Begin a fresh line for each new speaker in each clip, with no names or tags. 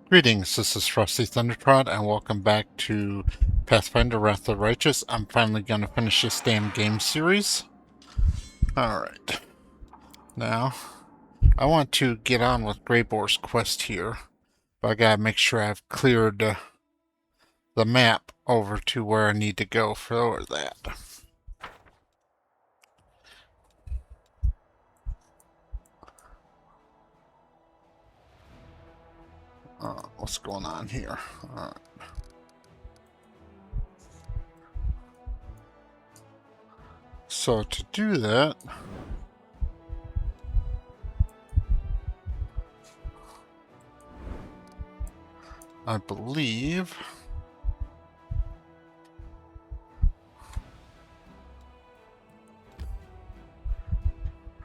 Greetings, this is Frosty Thundertrod, and welcome back to Pathfinder Wrath of the Righteous. I'm finally going to finish this damn game series. Alright. Now, I want to get on with Greyboar's quest here, but I gotta make sure I've cleared the map over to where I need to go for that. What's going on here? Alright. So to do that, I believe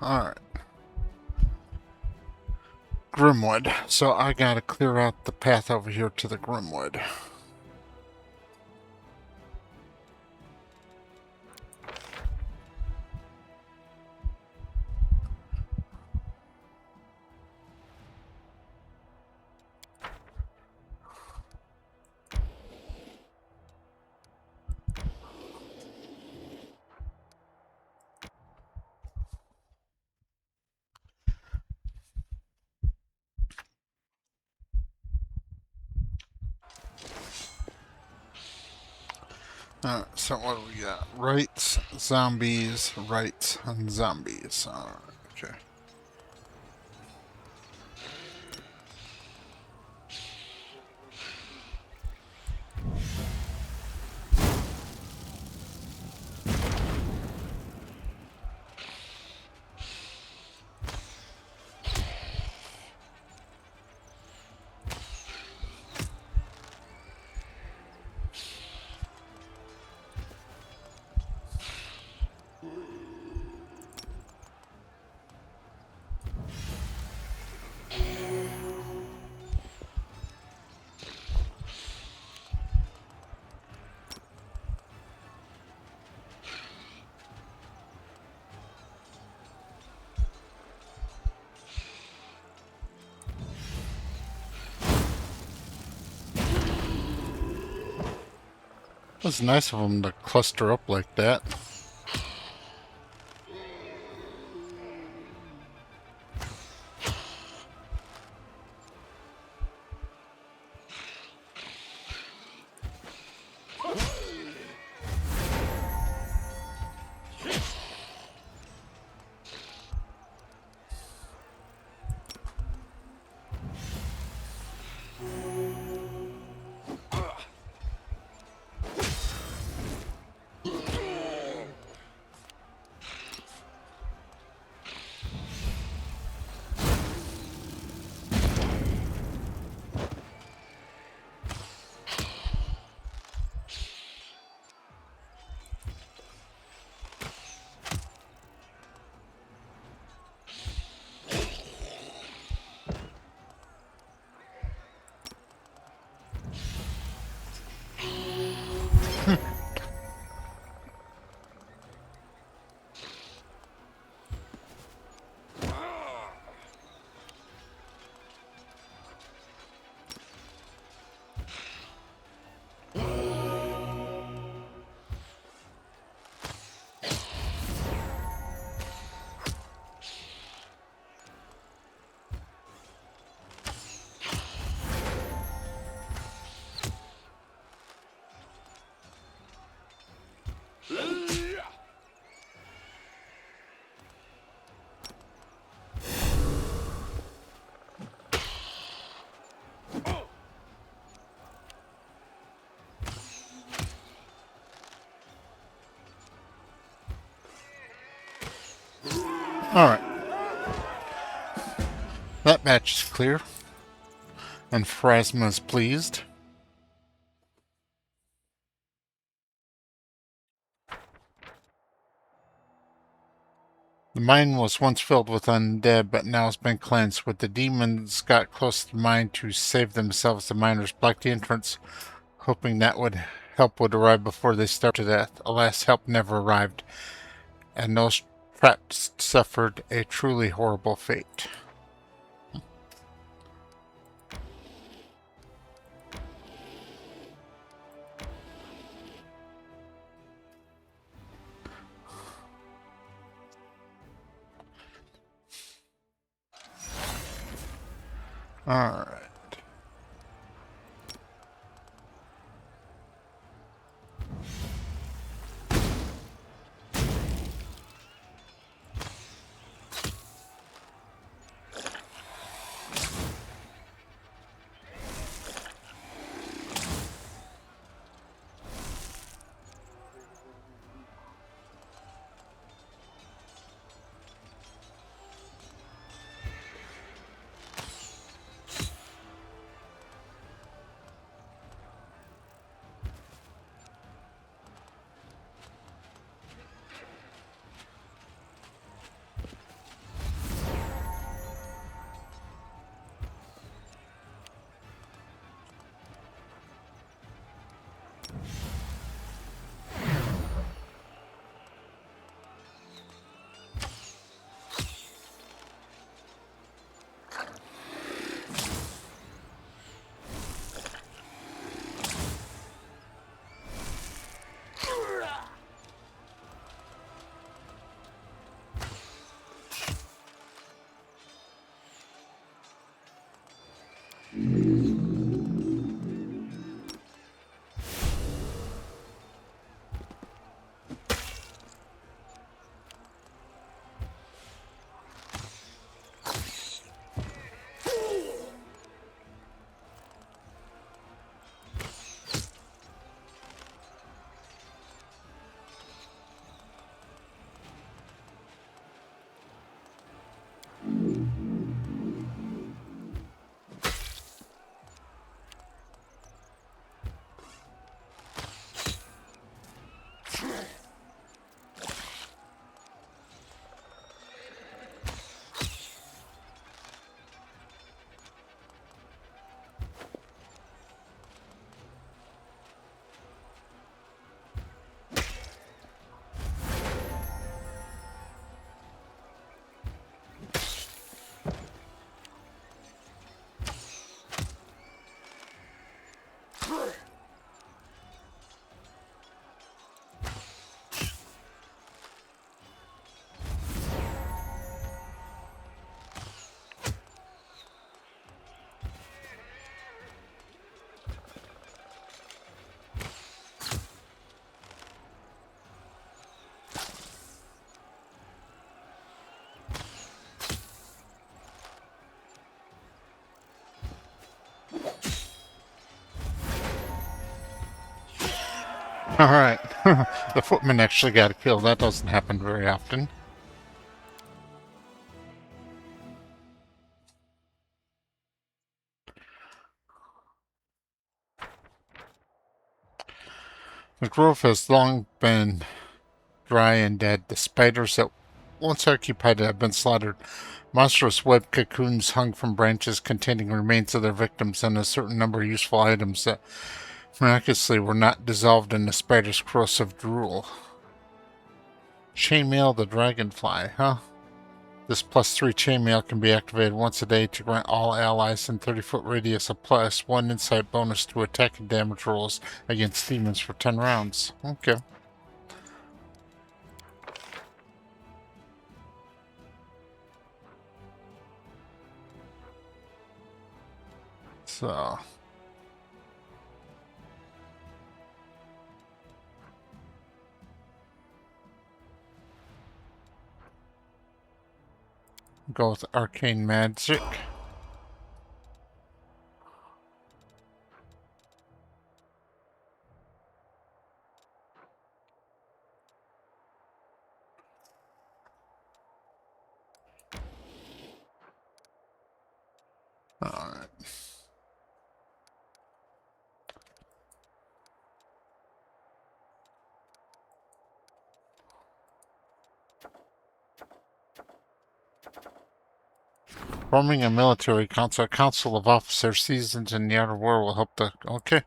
alright. Grimwood. So I gotta clear out the path over here to the Grimwood. So what do we got? Rights, zombies, rights, and zombies. Alright, okay. It was nice of them to cluster up like that. Alright. That match is clear. And Phrasma is pleased. The mine was once filled with undead, but now has been cleansed. When the demons got close to the mine to save themselves, the miners blocked the entrance, hoping that help would arrive before they starved to death. Alas, help never arrived, and those trapped suffered a truly horrible fate. Alright. Alright. The footman actually got killed. That doesn't happen very often. The grove has long been dry and dead. The spiders that once occupied it have been slaughtered. Monstrous web cocoons hung from branches containing remains of their victims and a certain number of useful items that miraculously were not dissolved in the spider's corrosive drool. Chainmail the dragonfly, huh? This +3 chainmail can be activated once a day to grant all allies in 30-foot radius a +1 insight bonus to attack and damage rolls against demons for 10 rounds. Okay. So... go with arcane magic. Alright. Forming a military council, a council of officers seasoned in the outer war will help the... Okay.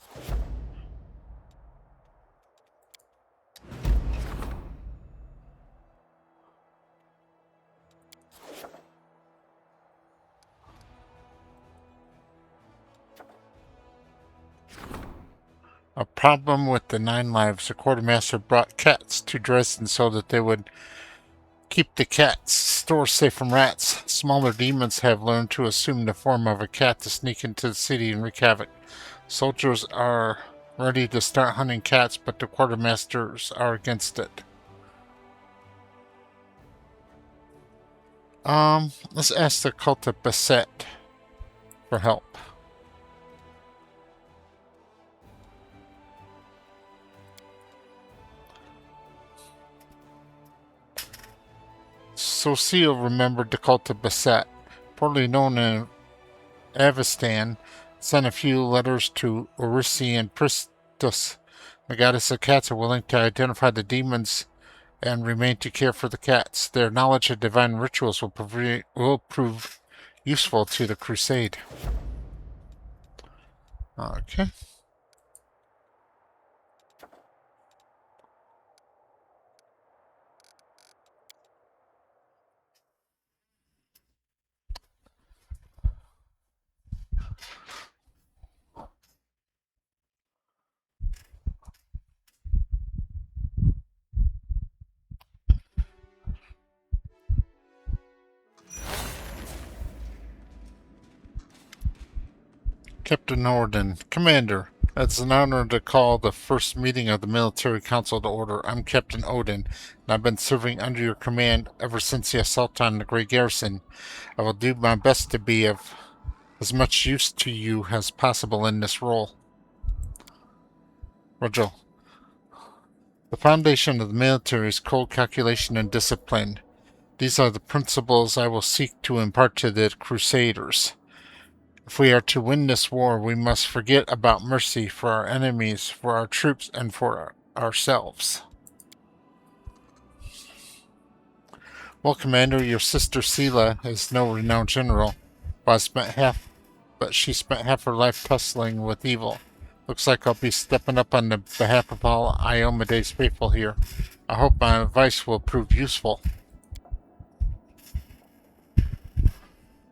A problem with the 9 lives. The quartermaster brought cats to Dresden so that they would keep the cats store safe from rats. Smaller demons have learned to assume the form of a cat to sneak into the city and wreak havoc. Soldiers are ready to start hunting cats, but the quartermasters are against it. Let's ask the cult of Beset for help. Socio remembered the cult of Beset, poorly known in Avestan, sent a few letters to Orisi and Pristus. The goddess of cats are willing to identify the demons and remain to care for the cats. Their knowledge of divine rituals will prove useful to the crusade. Okay. Captain Orden, Commander, it's an honor to call the first meeting of the Military Council to order. I'm Captain Odin, and I've been serving under your command ever since the assault on the Great Garrison. I will do my best to be of as much use to you as possible in this role. Roger. The foundation of the military is cold calculation and discipline. These are the principles I will seek to impart to the Crusaders. If we are to win this war, we must forget about mercy for our enemies, for our troops, and for ourselves. Well, Commander, your sister Sela is no renowned general, but she spent half her life tussling with evil. Looks like I'll be stepping up on the behalf of all Iomede's faithful here. I hope my advice will prove useful.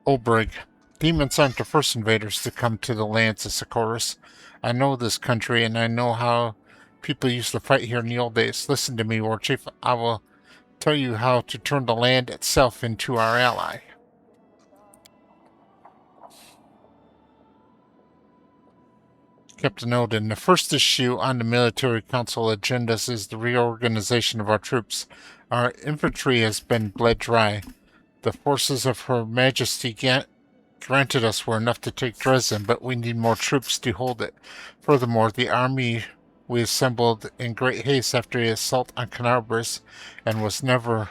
Obrig. Demons aren't the first invaders to come to the lands of Socorus. I know this country, and I know how people used to fight here in the old days. Listen to me, War Chief. I will tell you how to turn the land itself into our ally. Captain Odin, the first issue on the Military Council agendas is the reorganization of our troops. Our infantry has been bled dry. The forces of Her Majesty granted us were enough to take Dresden, but we need more troops to hold it. Furthermore, the army we assembled in great haste after the assault on Canarbris and was never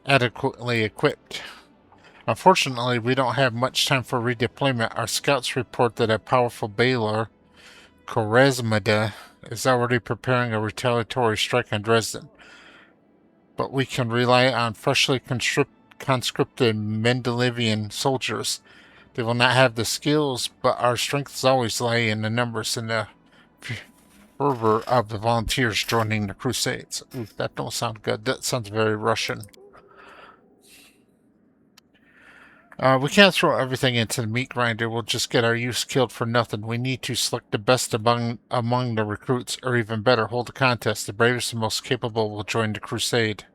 adequately equipped. Unfortunately, we don't have much time for redeployment. Our scouts report that a powerful Baylor, Korazmada, is already preparing a retaliatory strike on Dresden. But we can rely on freshly conscripted Mendelivian soldiers. They will not have the skills, but our strengths always lie in the numbers and the fervor of the volunteers joining the Crusades. Ooh, that don't sound good. That sounds very Russian. We can't throw everything into the meat grinder. We'll just get our youths killed for nothing. We need to select the best among the recruits, or even better, hold a contest. The bravest and most capable will join the crusade.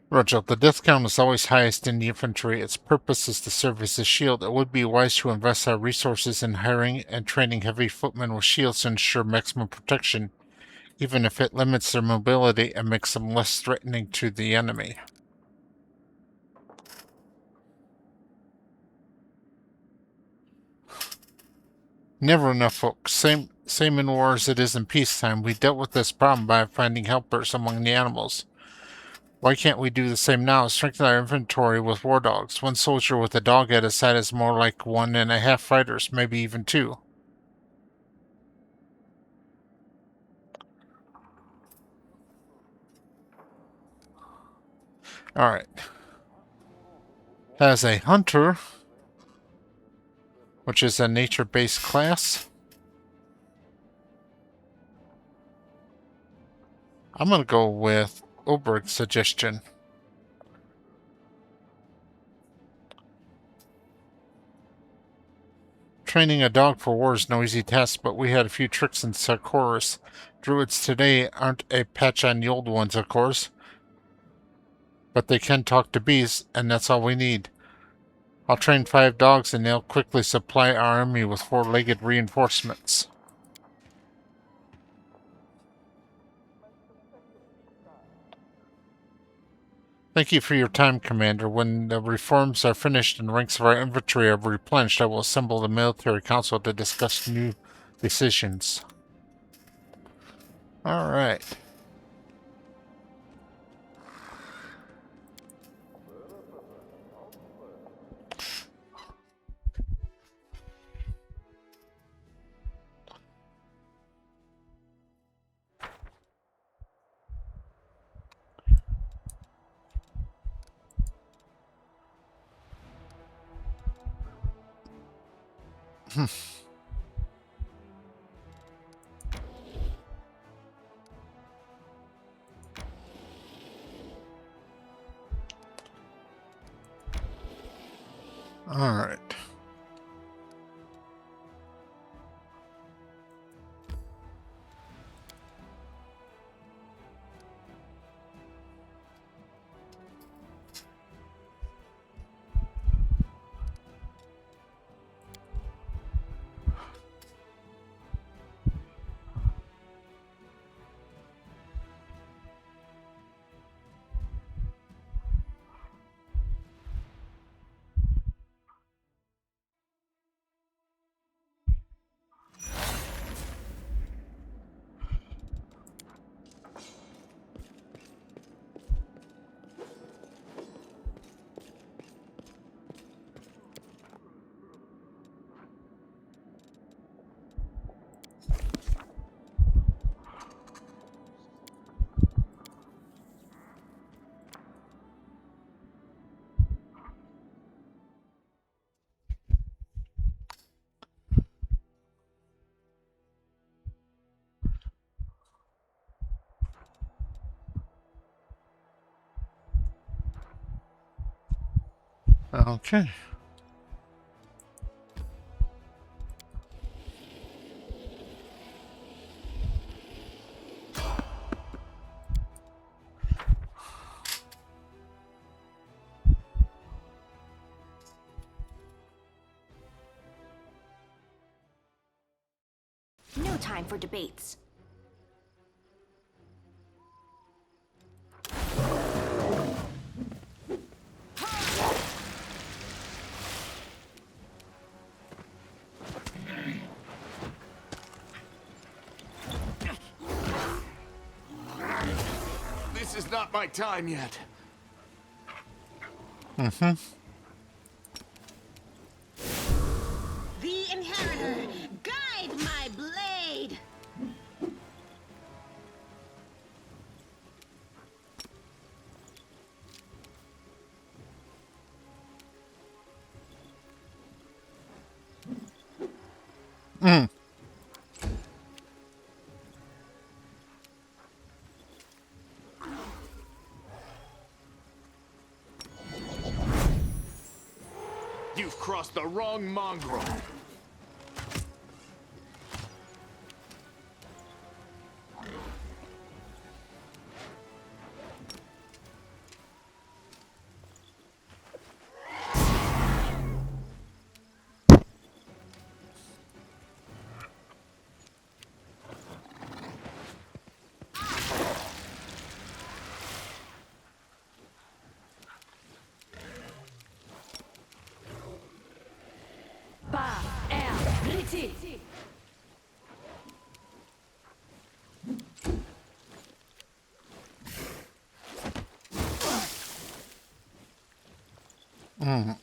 Roger, the death count is always highest in the infantry. Its purpose is to serve as a shield. It would be wise to invest our resources in hiring and training heavy footmen with shields to ensure maximum protection, even if it limits their mobility and makes them less threatening to the enemy. Never enough folks. Same in war as it is in peacetime. We dealt with this problem by finding helpers among the animals. Why can't we do the same now? Strengthen our inventory with war dogs. One soldier with a dog at his side is more like 1.5 fighters, maybe even 2. Alright. As a hunter, which is a nature-based class, I'm going to go with Oberg's suggestion. Training a dog for war is no easy task, but we had a few tricks in Sarkoris. Druids today aren't a patch on the old ones, of course, but they can talk to bees, and that's all we need. I'll train 5 dogs, and they'll quickly supply our army with 4-legged reinforcements. Thank you for your time, Commander. When the reforms are finished and the ranks of our infantry are replenished, I will assemble the military council to discuss new decisions. Alright. Alright. Okay.
No time for debates.
This is not my time yet.
Mm-hmm.
The Inheritor, guide my blade!
Mm.
You've crossed the wrong mongrel.
Mm.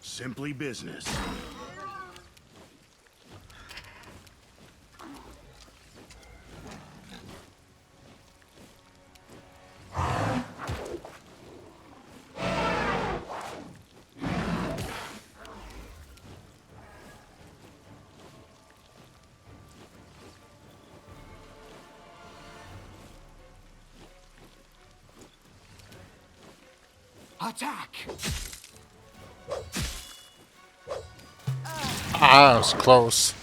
Simply business. Attack!
Ah, it was close.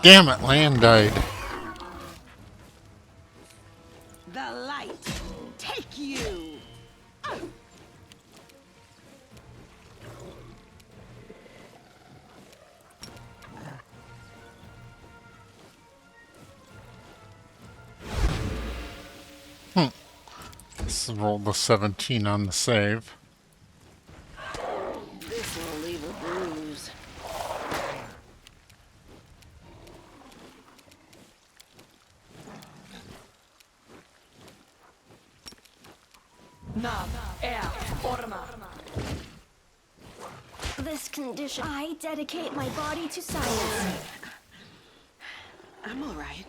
Damn it, Land died.
The light, take you!
Let's roll the 17 on the save.
This will leave a bruise.
This condition, I dedicate my body to science.
I'm all right.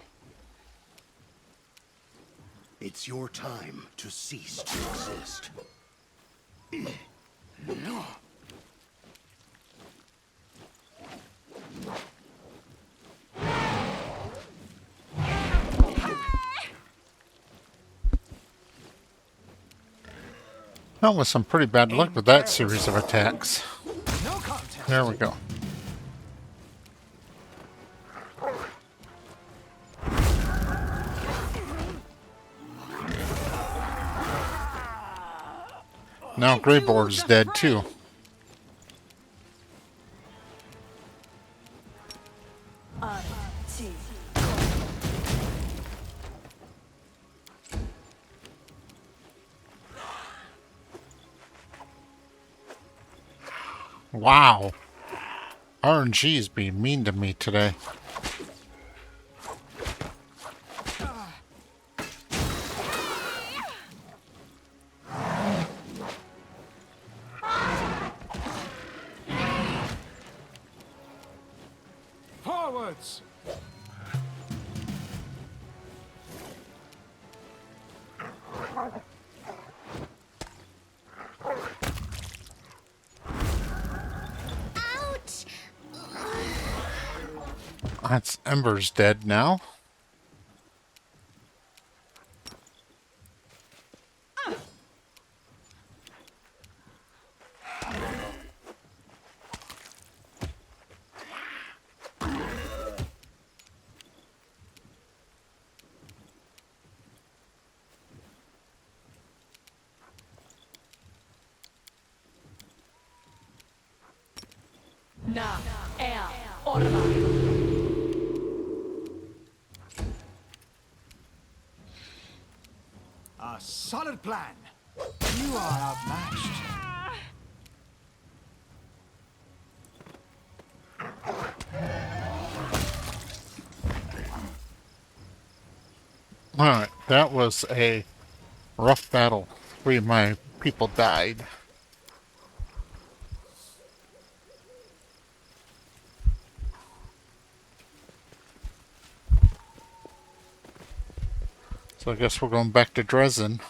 It's your time to cease to exist.
That was some pretty bad luck with that series of attacks.
No contest.
There we go. Now Greyboard's dead too. Wow. RNG is being mean to me today.
Forwards!
Ouch!
That's Ember's dead now.
A solid plan. You are outmatched.
Alright, that was a rough battle. 3 of my people died. So I guess we're going back to Dresden.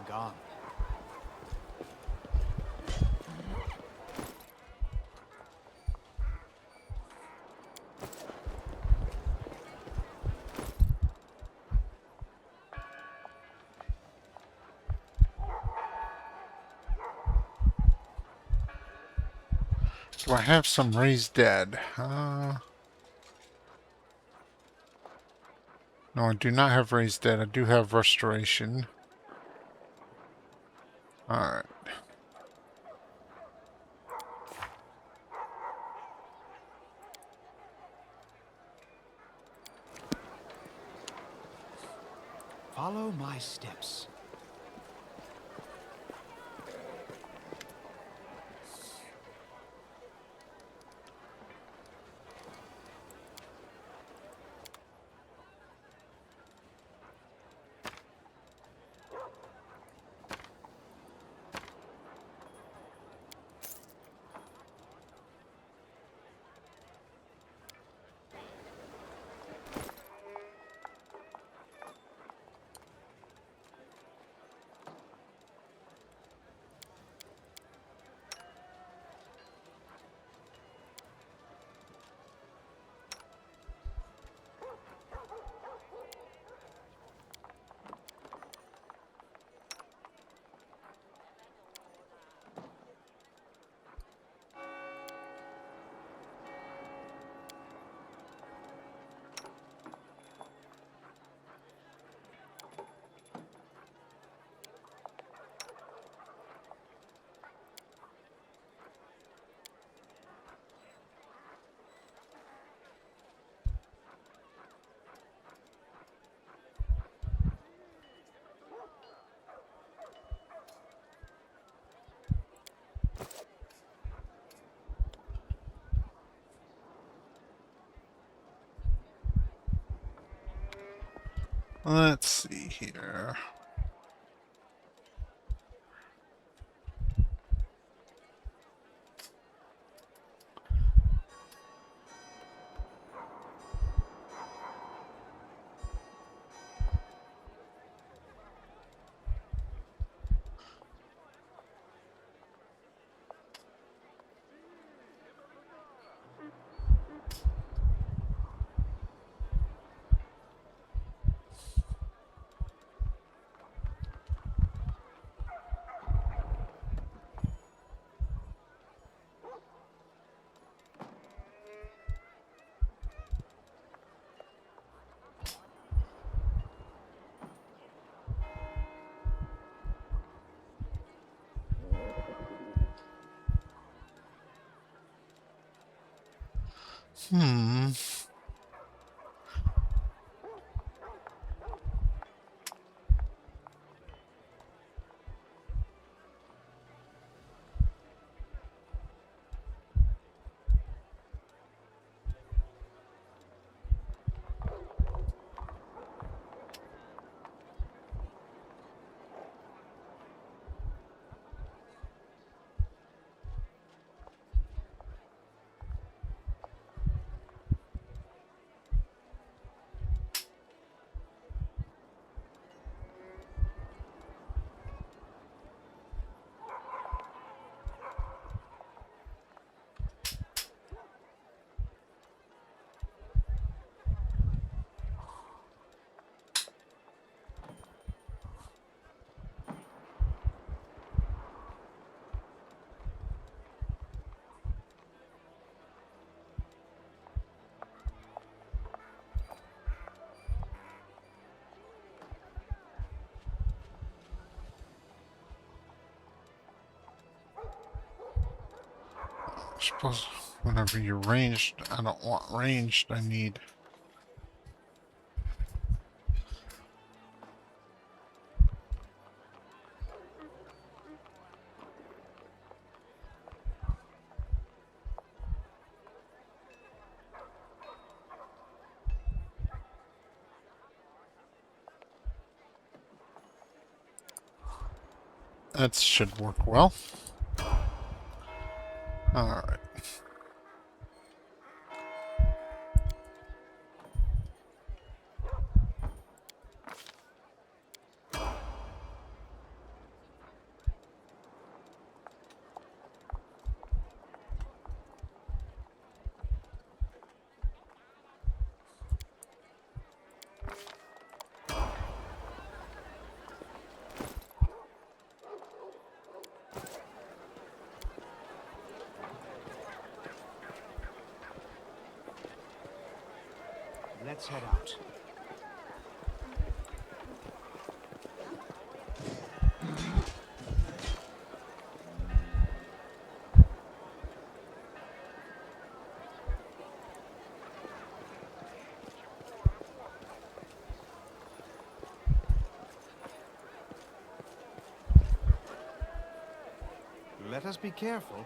I'm gone.
Do I have some raised dead? No, I do not have raised dead. I do have restoration. Alright.
Follow my steps.
Let's see here. Hmm. I suppose whenever you're ranged, I don't want ranged, I need... That should work well. Alright.
Let's head out. Let us be careful.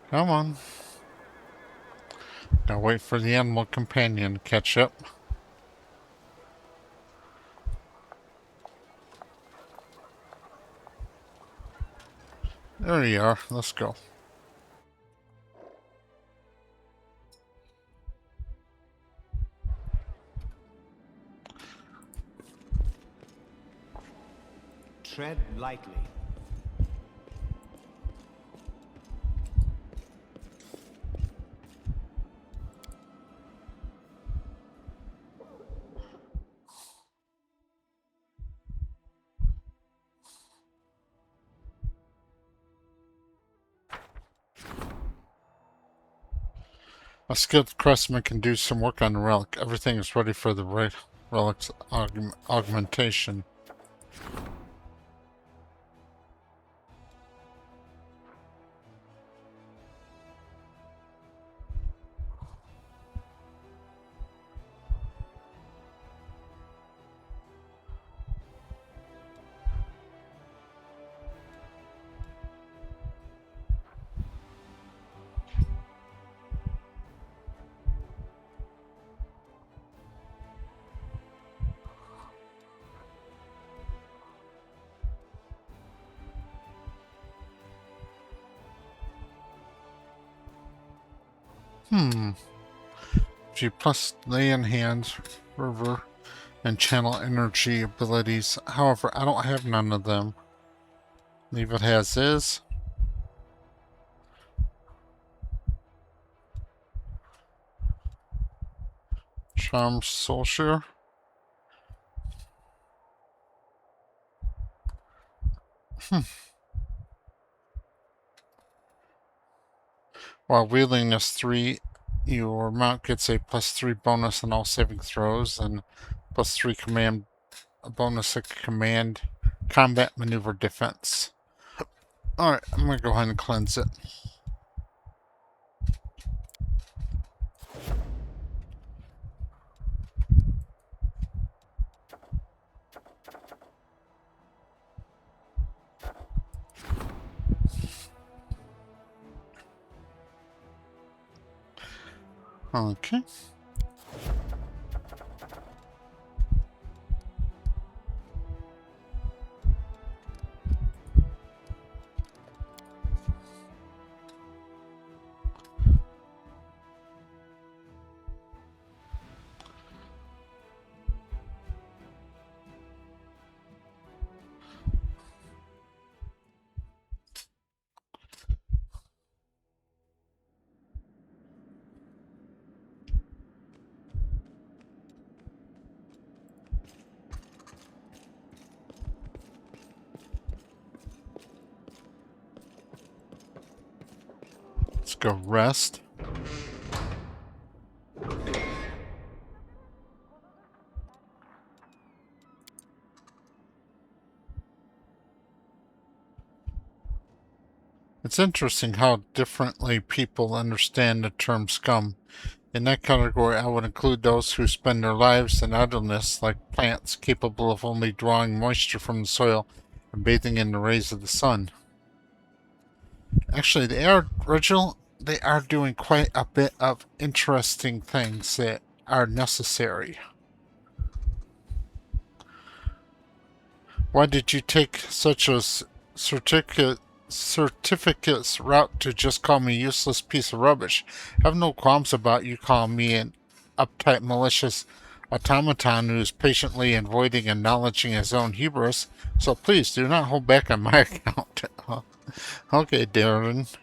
Come on. Now wait for the animal companion to catch up. There you are. Let's go.
Tread lightly.
A skilled craftsman can do some work on the relic. Everything is ready for the relic's augmentation. G plus lay in hands, river, and channel energy abilities. However, I don't have none of them. Leave it as is. Charm soul share. While wielding this 3, your mount gets a +3 bonus on all saving throws and +3 command bonus at command combat maneuver defense. Alright, I'm gonna go ahead and cleanse it. Okay. Let's go rest. It's interesting how differently people understand the term scum. In that category, I would include those who spend their lives in idleness, like plants capable of only drawing moisture from the soil and bathing in the rays of the sun. Actually, they are doing quite a bit of interesting things that are necessary. Why did you take such a certificate certificate's route to just call me useless piece of rubbish. I have no qualms about you calling me an uptight, malicious automaton who is patiently avoiding acknowledging his own hubris, so please do not hold back on my account. Okay, Darren.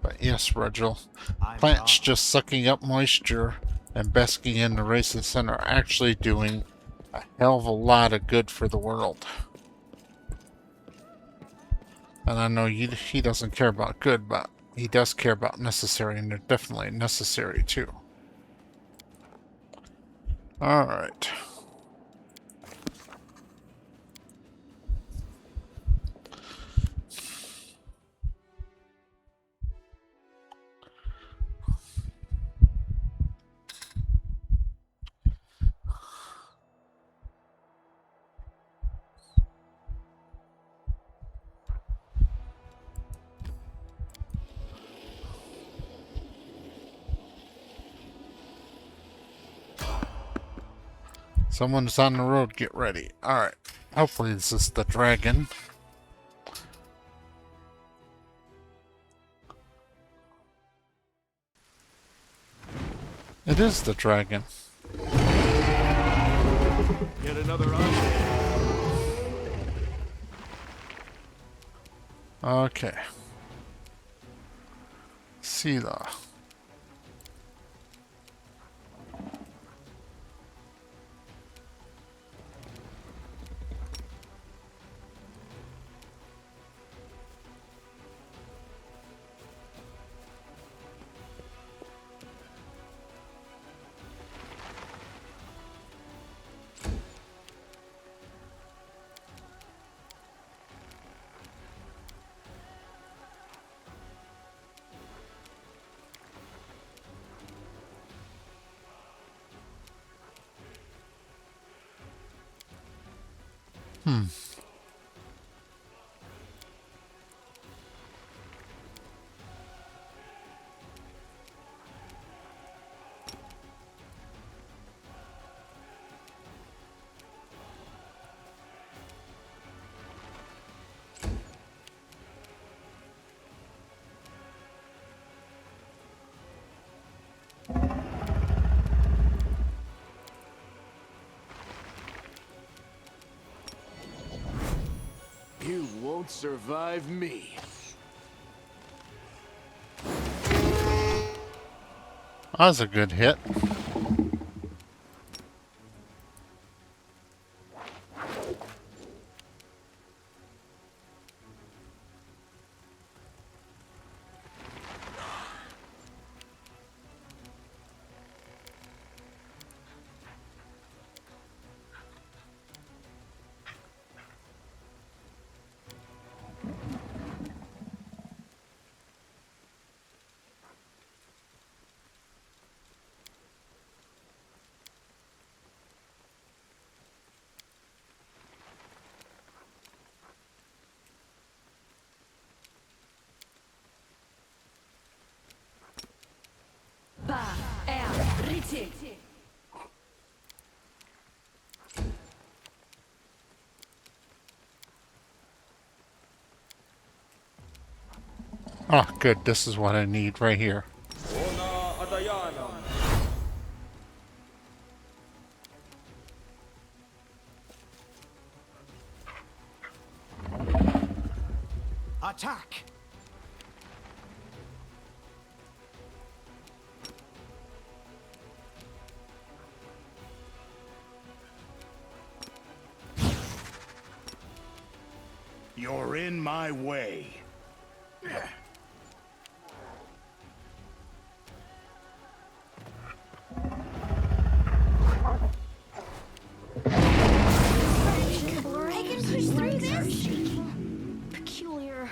But yes, Regil,
I'm
plants
Lava.
just sucking up moisture and basking in the rays of the sun are actually doing a hell of a lot of good for the world. And I know he doesn't care about good, but he does care about necessary, and they're definitely necessary too. Alright. Someone's on the road, get ready. Alright. Hopefully this is the dragon. It is the dragon.
Get another update.
Okay. Sila.
You won't survive me.
That was a good hit. Oh, good. This is what I need right here.
Attack!
You're in my way.
I can push through this. Peculiar.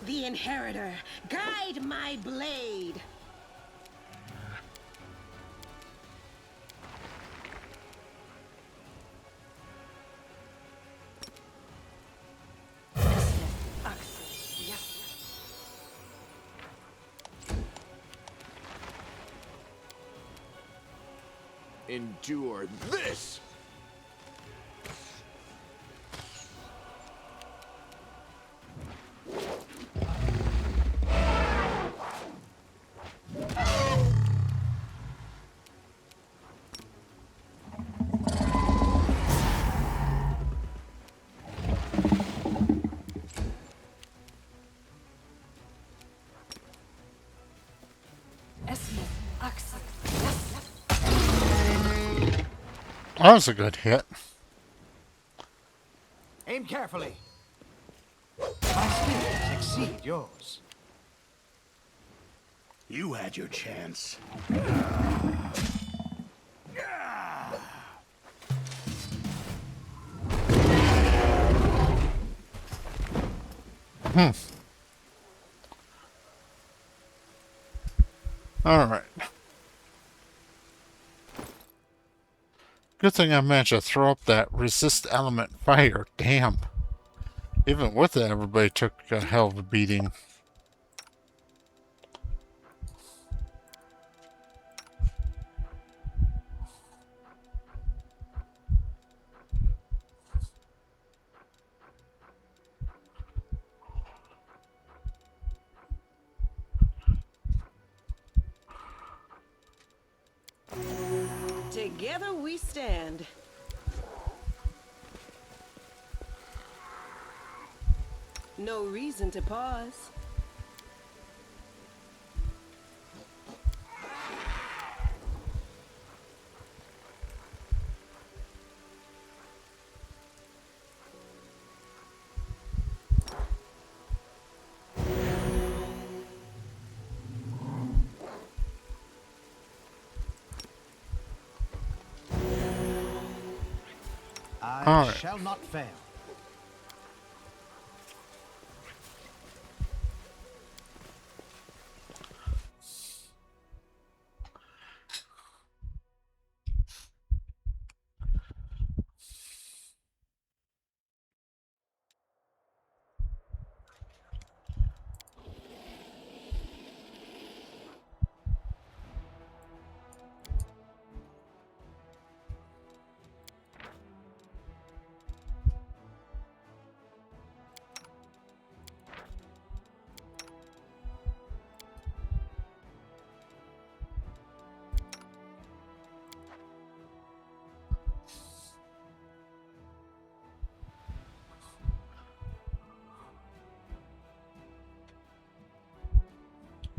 The Inheritor, guide my blade.
Endure this!
That was a good hit.
Aim carefully. My skills exceed yours.
You had your chance.
Alright. Good thing I managed to throw up that resist element fire. Damn. Even with it, everybody took a hell of a beating.
Together we stand. No reason to pause.
I
Alright.
shall not fail.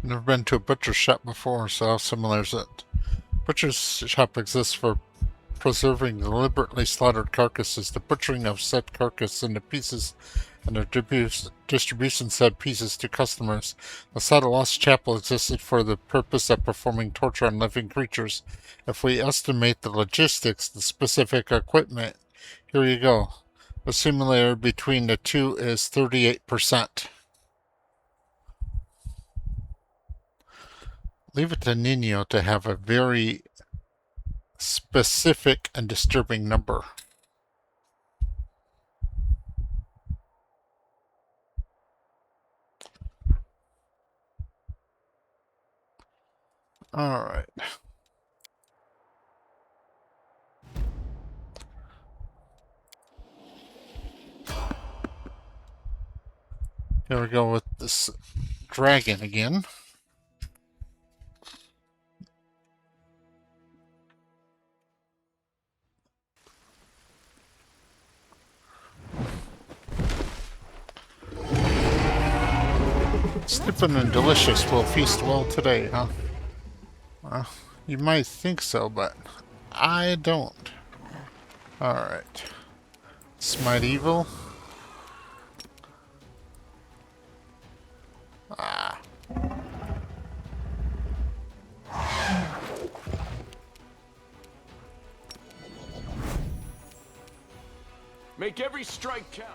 Never been to a butcher shop before, so how similar is it? Butcher's shop exists for preserving deliberately slaughtered carcasses, the butchering of said carcass into pieces, and the distribution said pieces to customers. The site of Lost Chapel existed for the purpose of performing torture on living creatures. If we estimate the logistics, the specific equipment, here you go. The simulator between the two is 38%. Leave it to Nino to have a very specific and disturbing number. Alright. Here we go with this dragon again. Snippin' and delicious will feast well today, huh? Well, you might think so, but I don't. Alright. Smite evil. Ah.
Make every strike count.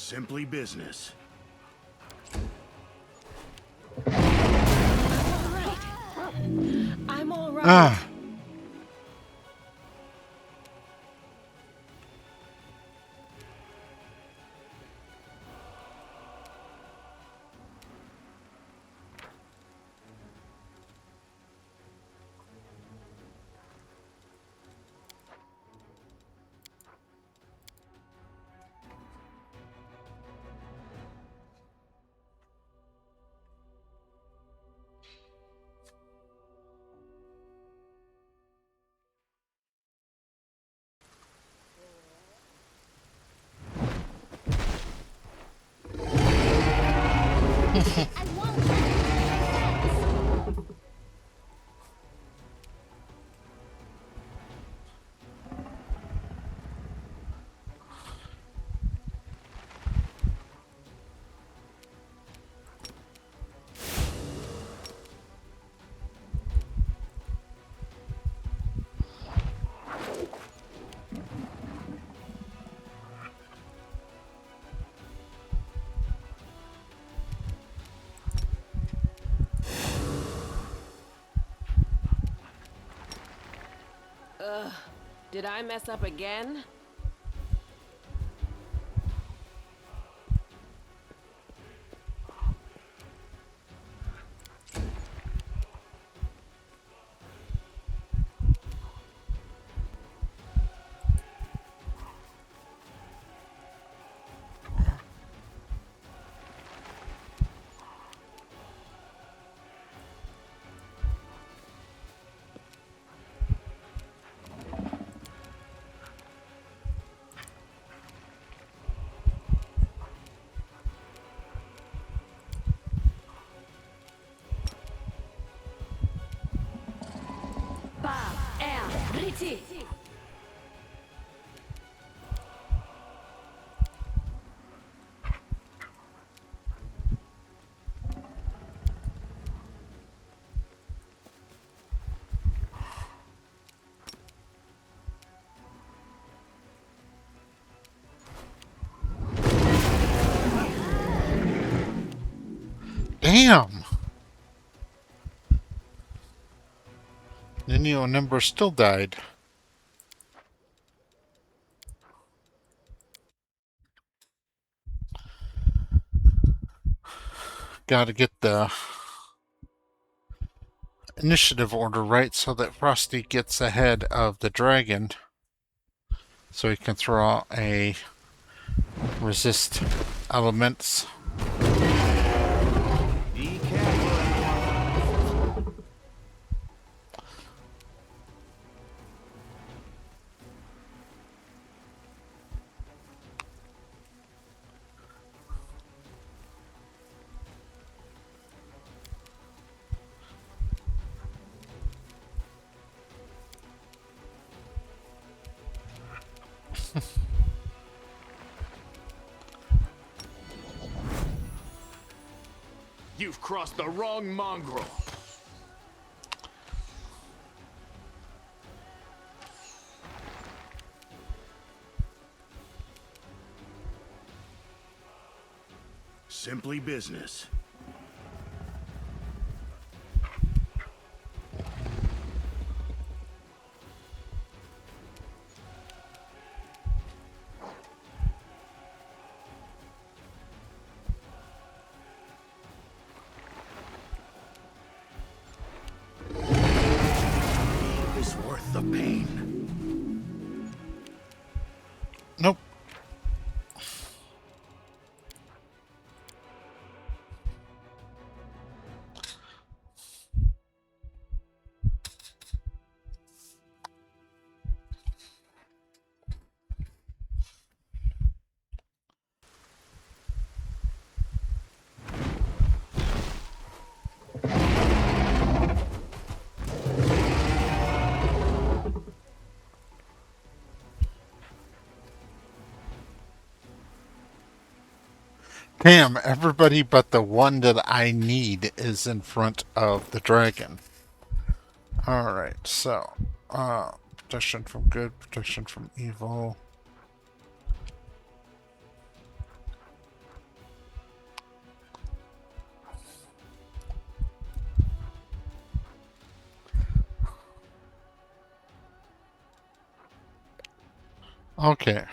Simply business.
I'm all right.
Ah.
I won't let you get
Did I mess up again?
Pas, air, Riti.
Damn! Nino and Ember still died. Gotta get the initiative order right so that Frosty gets ahead of the dragon so he can throw out a resist elements.
Be careful, everyone.
You've crossed the wrong mongrel.
Simply business. Is worth the pain.
Nope. Damn, everybody but the one that I need is in front of the dragon. Alright, so, protection from good, protection from evil. Okay.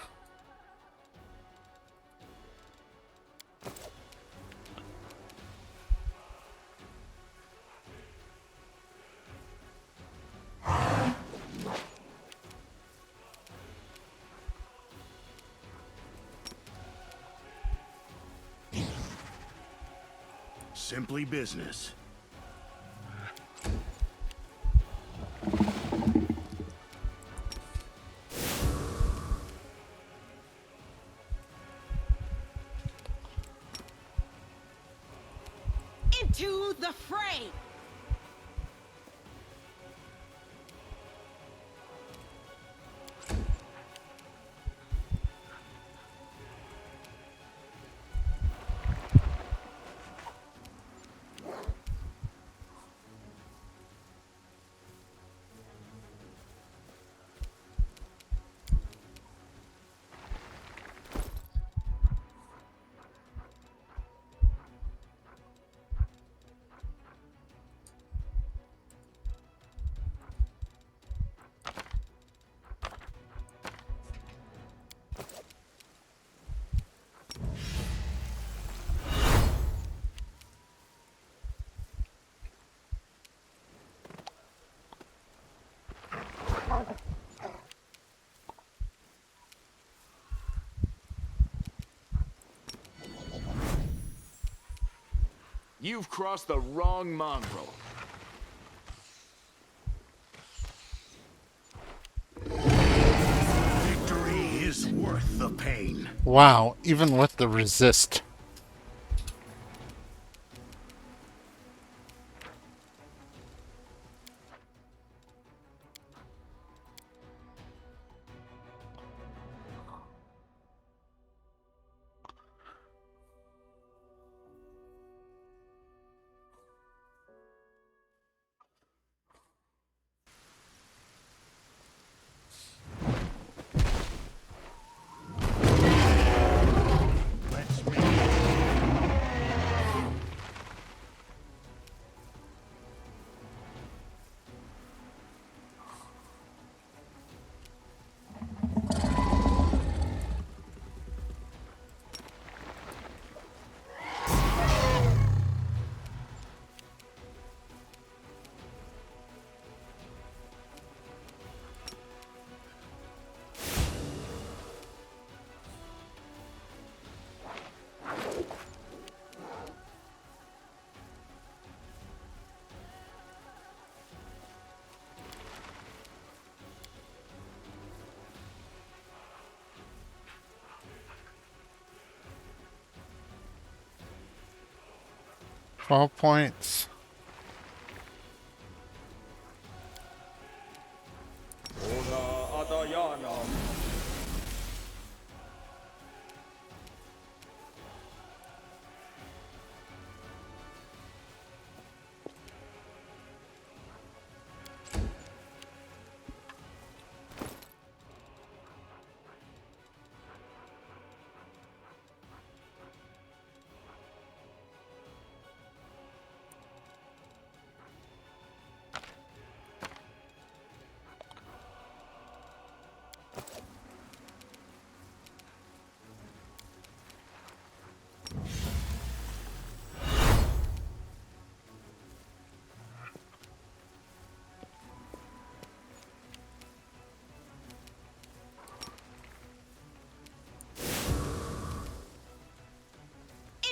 Simply business.
Into the fray!
You've crossed the wrong mongrel.
Victory is worth the pain.
Wow, even with the resist.
Let's make
12 points.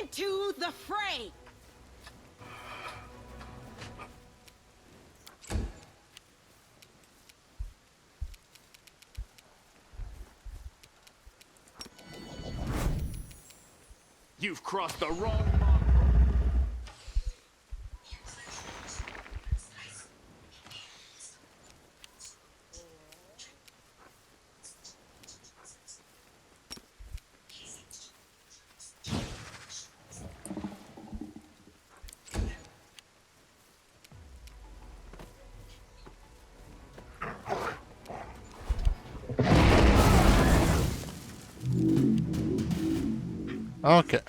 Into the fray!
You've crossed the wrong mongrel.
Okay.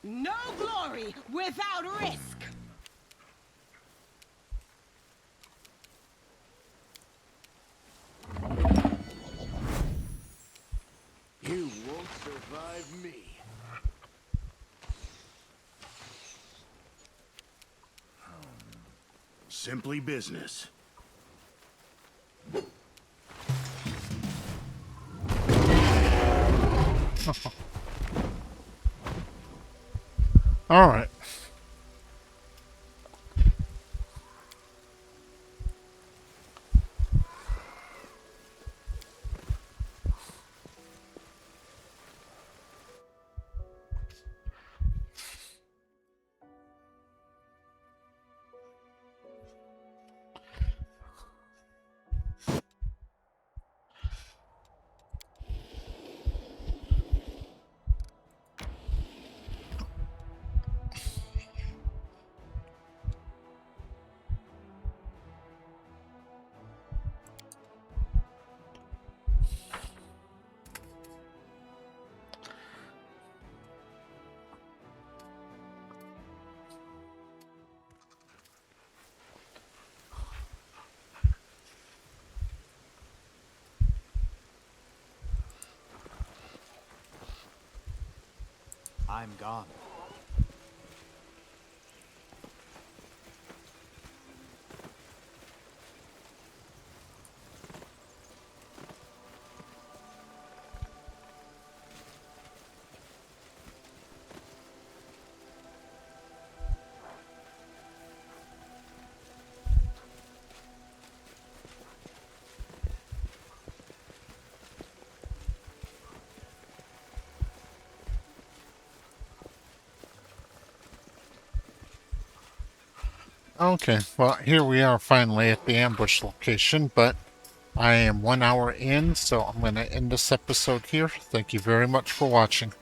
No glory without risk.
You won't survive me.
Simply business.
All right.
I'm gone.
Okay, well, here we are finally at the ambush location, but I am 1 hour in, so I'm going to end this episode here. Thank you very much for watching.